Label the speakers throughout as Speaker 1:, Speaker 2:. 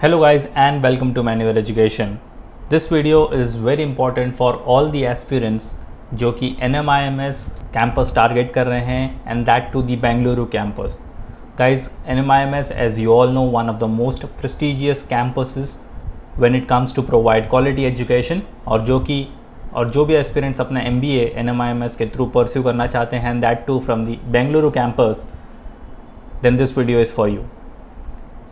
Speaker 1: Hello guys and welcome to Manual Education. This video is very important for all the aspirants जो कि NMIMS campus target कर रहे हैं and that to the Bengaluru campus. Guys, NMIMS as you all know one of the most prestigious campuses when it comes to provide quality education और जो भी aspirants अपना MBA NMIMS के through pursue करना चाहते हैं and that too from the Bengaluru campus, then this video is for you.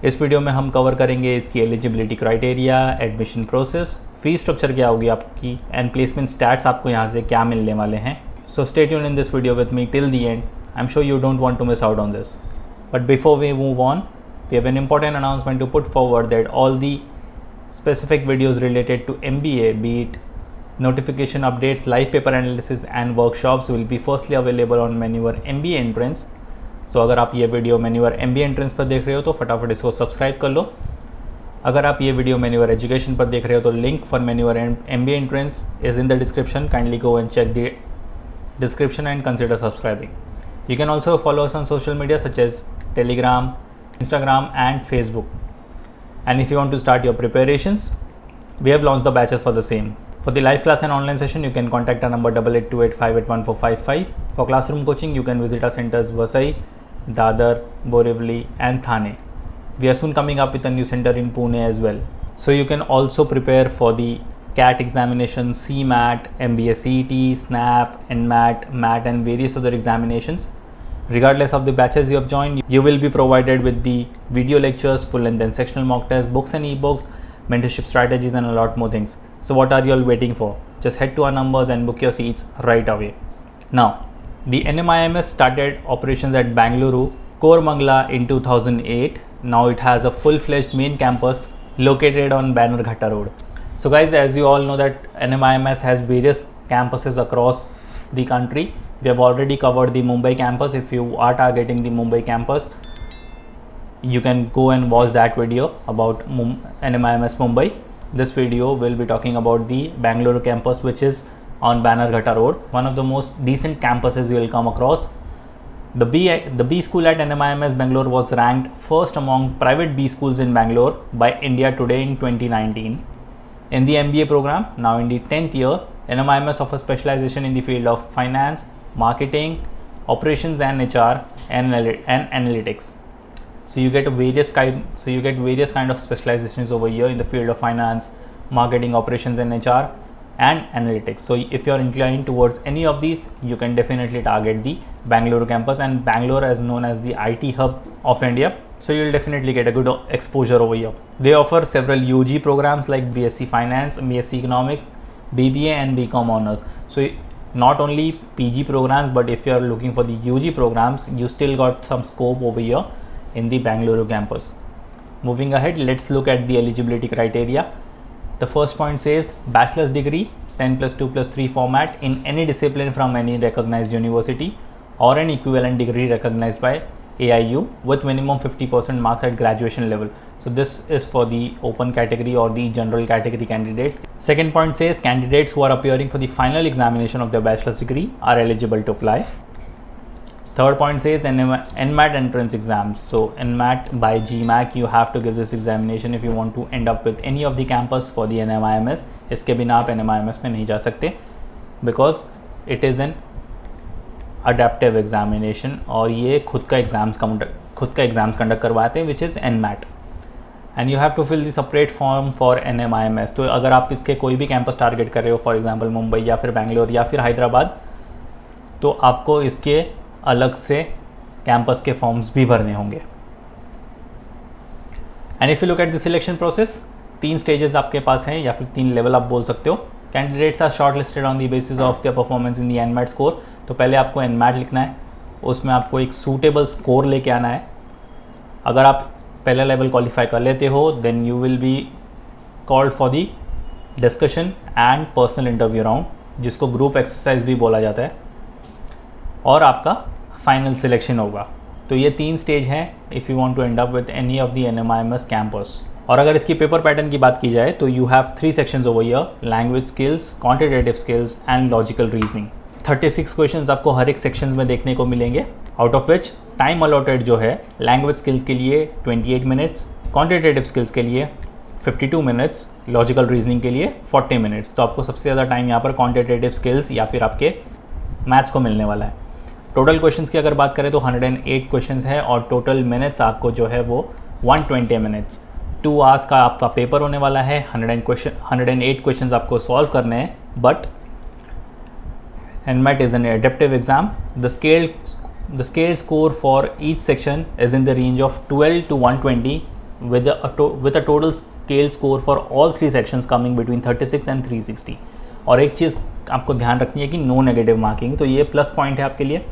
Speaker 1: इस video में हम कवर करेंगे इसकी eligibility criteria, admission process, fee structure क्या होगी आपकी एंड प्लेसमेंट स्टैट्स आपको यहाँ से क्या मिलने वाले हैं. So stay tuned in this video with me till the end. I am sure you don't want to miss out on this. But before we move on, we have an important announcement to put forward that all the specific videos related to MBA, be it notification updates, live paper analysis and workshops will be firstly available on Maneuver MBA Entrance. तो अगर आप ये video मेन्यूअर MBA entrance पर देख रहे हो तो फटाफट इसको सब्सक्राइब कर लो. अगर आप ये वीडियो मेन्यूअर एजुकेशन पर देख रहे हो तो लिंक फॉर मेन्यूअर MBA entrance is in the description. Kindly go and check the description and consider subscribing. You can also follow us on social media such as Telegram, Instagram and Facebook. And if you want to start your preparations, we have launched the batches for the same. For the live class and online session, you can contact our number 8828581455. For classroom coaching, you can visit our centers Vasai, Dadar, Borivali and Thane. We are soon coming up with a new center in Pune as well. So you can also prepare for the CAT examination, CMAT, MBA CET, SNAP, NMAT, MAT and various other examinations. Regardless of the batches you have joined, you will be provided with the video lectures, full length and sectional mock tests, books and ebooks, mentorship strategies and a lot more things. So what are you all waiting for? Just head to our numbers and book your seats right away. Now, the NMIMS started operations at Bengaluru, Koramangala in 2008. Now it has a full-fledged main campus located on Bannerghatta Road. So guys, as you all know that NMIMS has various campuses across the country. We have already covered the Mumbai campus. If you are targeting the Mumbai campus, you can go and watch that video about NMIMS Mumbai. This video will be talking about the Bengaluru campus, which is on Bannerghatta Road, one of the most decent campuses you will come across. The B school at NMIMS Bangalore was ranked first among private B schools in Bangalore by India Today in 2019. In the MBA program, now in the 10th year, NMIMS offers specialization in the field of finance, marketing, operations and HR and analytics. So you get various kind of specializations over here in the field of finance, marketing, operations and HR and analytics. So if you are inclined towards any of these, you can definitely target the Bengaluru campus, and Bangalore is known as the IT hub of India. So you will definitely get a good exposure over here. They offer several UG programs like BSc Finance, BSc Economics, BBA and BCom honors. So not only PG programs, but if you are looking for the UG programs, you still got some scope over here in the Bengaluru campus. Moving ahead, let's look at the eligibility criteria. The first point says bachelor's degree 10+2+3 format in any discipline from any recognized university or an equivalent degree recognized by AIU with minimum 50% marks at graduation level. So this is for the open category or the general category candidates. Second point says candidates who are appearing for the final examination of their bachelor's degree are eligible to apply. Third point says NMAT entrance exams. So NMAT by GMAT, you have to give this examination if you want to end up with any of the campus for the NMIMS. इसके बिना आप NMIMS में नहीं जा सकते because it is an adaptive examination और ये खुद का एग्ज़ाम्स कंडक्ट करवाते हैं, which is NMAT. And you have to fill the separate form for NMIMS. तो अगर आप इसके कोई भी कैंपस टारगेट कर रहे हो, फॉर एग्जाम्पल मुंबई या फिर बैंगलोर या फिर हैदराबाद, तो आपको इसके अलग से कैंपस के फॉर्म्स भी भरने होंगे. And if you look at the selection process, 3 stages आपके पास हैं या फिर 3 लेवल आप बोल सकते हो. Candidates are short listed on the basis of their performance in the NMAT score. तो पहले आपको NMAT लिखना है, उसमें आपको एक सूटेबल स्कोर लेके आना है. अगर आप पहला लेवल क्वालिफाई कर लेते हो, then you will be called for the discussion and personal interview round, जिसको ग्रुप एक्सरसाइज भी बोला जाता है, और आपका फाइनल सिलेक्शन होगा. तो ये 3 स्टेज हैं if you want to end up with any of the NMIMS campus. और अगर इसकी पेपर पैटर्न की बात की जाए तो you have 3 sections over here: language skills, quantitative skills and logical reasoning. 36 questions आपको हर एक सेक्शन में देखने को मिलेंगे, out of which time allotted जो है लैंग्वेज स्किल्स के लिए 28 मिनट्स, क्वांटिटेटिव स्किल्स के लिए 52 मिनट्स, लॉजिकल रीजनिंग के लिए 40 मिनट्स। तो आपको सबसे ज़्यादा टाइम यहाँ पर क्वांटिटेटिव स्किल्स या फिर आपके मैथ्स को मिलने वाला है। टोटल क्वेश्चंस की अगर बात करें तो 108 क्वेश्चंस है और टोटल मिनट्स आपको जो है वो 120 मिनट्स। 2 आवर्स का आपका पेपर होने वाला है। 108 क्वेश्चंस आपको सॉल्व करने हैं। But NMAT is an adaptive exam. The scale score for each section is in the range of 12 to 120 with a total scale score for all 3 sections coming between 36 and 360. और एक चीज़ आपको ध्यान रखनी है कि नो नेगेटिव मार्किंग। तो ये plus point है आपके लिए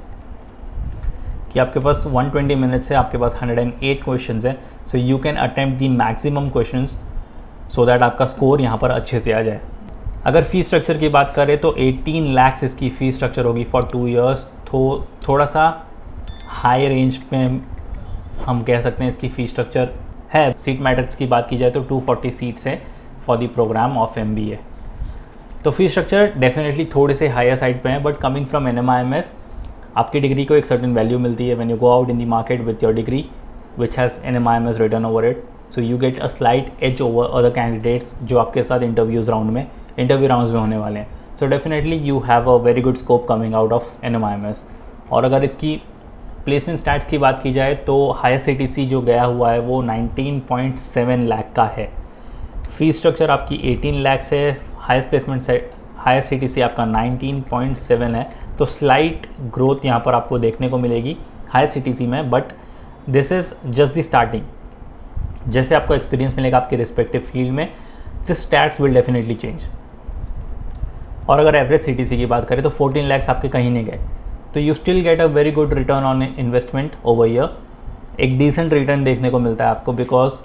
Speaker 1: कि आपके पास 120 मिनट्स है, आपके पास 108 क्वेश्चंस है। So you can attempt the maximum questions so that आपका स्कोर यहाँ पर अच्छे से आ जाए। अगर फ़ीस स्ट्रक्चर की बात करें तो 18 लाख इसकी फ़ीस स्ट्रक्चर होगी फॉर 2 ईयर्स। थोड़ा सा हाई रेंज में हम कह सकते हैं इसकी फ़ीस स्ट्रक्चर है। सीट मैट्रिक्स की बात की जाए तो 240 सीट्स है for the programme of MBA। तो फ़ीस स्ट्रक्चर डेफिनेटली थोड़े से हायर साइड पे हैं, बट कमिंग फ्रॉम NMIMS आपकी डिग्री को एक सर्टेन वैल्यू मिलती है। When you go out in the market with your degree which has NMIMS written over it, so you get a slight edge over other candidates जो आपके साथ interview rounds में होने वाले हैं। So definitely you have a very good scope coming out of NMIMS। और अगर इसकी प्लेसमेंट स्टैट्स की बात की जाए तो हायर CTC जो गया हुआ है वो 19.7 लाख का है। फीस स्ट्रक्चर आपकी 18 लाख है, हायर CTC आपका 19.7 है। तो स्लाइट ग्रोथ यहाँ पर आपको देखने को मिलेगी हायर CTC में, but this is just the starting. जैसे आपको एक्सपीरियंस मिलेगा आपके रिस्पेक्टिव फील्ड में, this stats will definitely change. और अगर एवरेज CTC की बात करें तो 14 लाख आपके कहीं नहीं गए, तो you still get a very good return on investment over year. एक डिसेंट रिटर्न देखने को मिलता है आपको, बिकॉज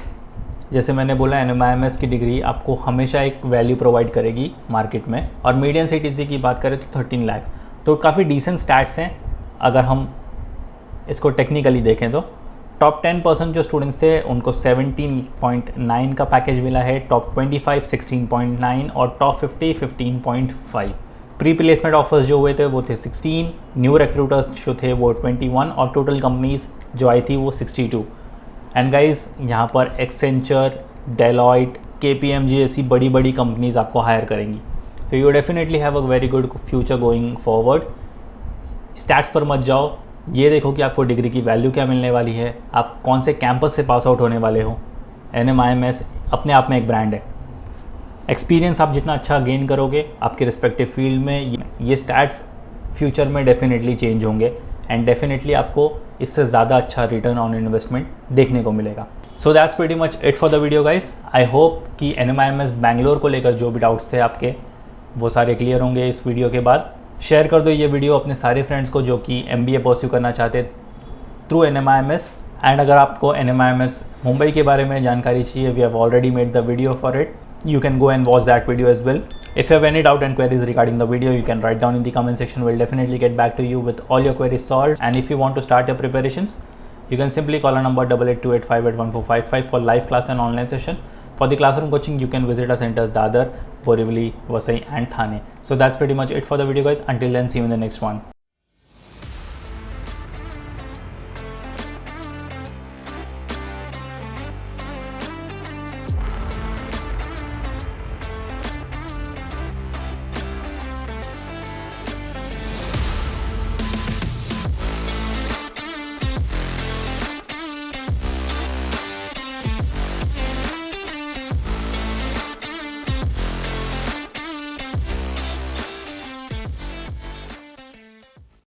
Speaker 1: जैसे मैंने बोला NMIMS की डिग्री आपको हमेशा एक वैल्यू प्रोवाइड करेगी मार्केट में। और मीडियन CTC की बात करें तो 13 लाख, तो काफ़ी डिसेंट स्टैट्स हैं। अगर हम इसको टेक्निकली देखें तो टॉप 10% जो स्टूडेंट्स थे उनको 17.9 का पैकेज मिला है, टॉप 25 16.9 और टॉप 50 15.5। प्री प्लेसमेंट ऑफर्स जो हुए थे वो थे 16, न्यू रिक्रूटर्स जो थे वो 21 और टोटल कंपनीज जो आई थी वो 62। एंड गाइज यहाँ पर एक्सेंचर, डेलॉयट, KPMG ऐसी बड़ी बड़ी कंपनीज आपको हायर करेंगी। तो you definitely have a very good future going forward. Stats पर मत जाओ, ये देखो कि आपको डिग्री की वैल्यू क्या मिलने वाली है, आप कौन से कैंपस से पास आउट होने वाले हो। NMIMS अपने आप में एक ब्रांड है। एक्सपीरियंस आप जितना अच्छा गेन करोगे आपके रिस्पेक्टिव फील्ड में, ये स्टैट्स फ्यूचर में डेफिनेटली चेंज होंगे एंड डेफिनेटली आपको इससे ज़्यादा अच्छा रिटर्न ऑन इन्वेस्टमेंट देखने को मिलेगा। So that's pretty much it for the video guys. I hope कि NMIMS बैंगलोर को लेकर जो भी डाउट्स थे आपके वो सारे क्लियर होंगे इस वीडियो के बाद। शेयर कर दो ये वीडियो अपने सारे फ्रेंड्स को जो कि MBA परस्यू करना चाहते थ्रू NMIMS। एंड अगर आपको NMIMS मुंबई के बारे में जानकारी चाहिए, we have already made the video for it, you can go and watch that video as well. If you have any doubt and queries regarding the video, you can write down in the comment section. We'll definitely get back to you with all your queries solved. And if you want to start your preparations, you can simply call our number 8828581455 for live class and online session. For the classroom coaching, you can visit our centers Dadar, Borivali, Vasai and Thane. So that's pretty much it for the video guys. Until then, see you in the next one.